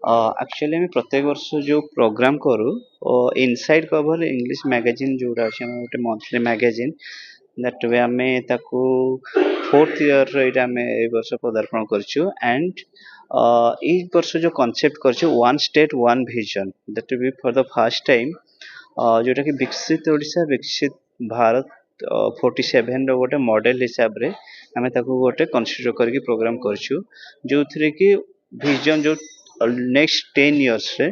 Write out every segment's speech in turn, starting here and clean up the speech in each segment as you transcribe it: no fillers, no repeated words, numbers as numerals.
actually आम प्रत्येक वर्ष जो प्रोग्राम करूँ इनसाइड कवर इंग्लिश मैगजीन जोड़ा अच्छे आम गोटे मंथली मैगजीन दैट वे आम ताकू फोर्थ ईयर ये आम वर्ष पदार्पण करछु एंड ई वर्ष जो कॉन्सेप्ट करछु one state one vision that be for the first time जोटा कि विकसित ओडिशा विकसित भारत 47 रो गोटे मॉडल हिसाब रे आमे ताकू गोटे कंसीडर करके प्रोग्राम करछु जो थरे कि विजन जो नेक्स्ट 10 इयर्स रे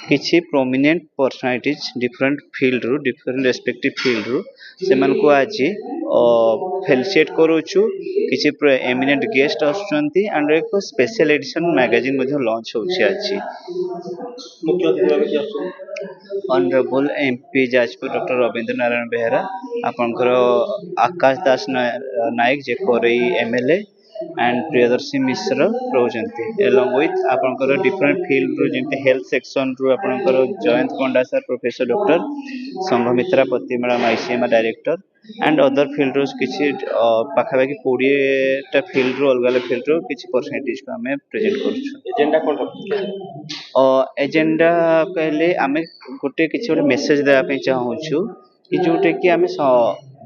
किसी प्रोमिनेंट पर्सनालिटीज डिफरेंट फील्ड रु डिफरेंट रेस्पेक्टिव फील्ड रु सेमान को आज फेलिसिएट करूछु किसी एमिनेंट गेस्ट आसुचंती एंड एक स्पेशल एडिशन मैगजीन मध्ये लॉन्च होछि आज मुख्य अतिथि भाବେ किए आସୁଛନ୍ତି honourable MP Jajpur doctor Ravindra Narayan Behera आपनकर आकाश दास नायक जे कोरई एमएलए एंड प्रियदर्शी मिश्र रोजंती एलोंग विथ आपनकर डिफरेंट फील्ड रु जेंते हेल्थ सेक्शन रु आपनकर Jayant Panda sir professor doctor Sanghamitra पति madam ICMR director and other field रु किछि पाखापाखि 20 टा फील्ड रु अलग अलग फील्ड रु किछि परसेंटेज को हमें प्रेजेंट करछु एजेंडा कोन रखु एजेंडा कहले आमे गोटे किछि गोटे मेसेज देबा पे चाहूछु कि जोटे कि आमे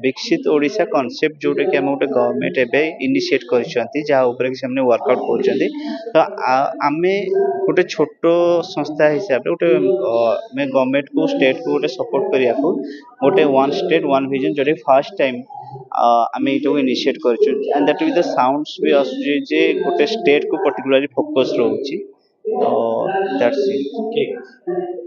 विकसित ओडिशा कॉन्सेप्ट जोटे कि आमे गोटे गवर्नमेंट एबे इनिशिएट करछंती जहा ऊपर कि हमने वर्कआउट करछंती तो आमे गोटे छोट संस्था हिसाब रे गोटे मैं गवर्नमेंट को स्टेट को गोटे सपोर्ट करिया को गोटे वन स्टेट वन विजन जोटे फर्स्ट टाइम आमे इटो इनिशिएट करछु and that with the sounds भी आसु जे गोटे स्टेट को पर्टिकुलरली फोकस रहउची तो दैट्स इट ठीक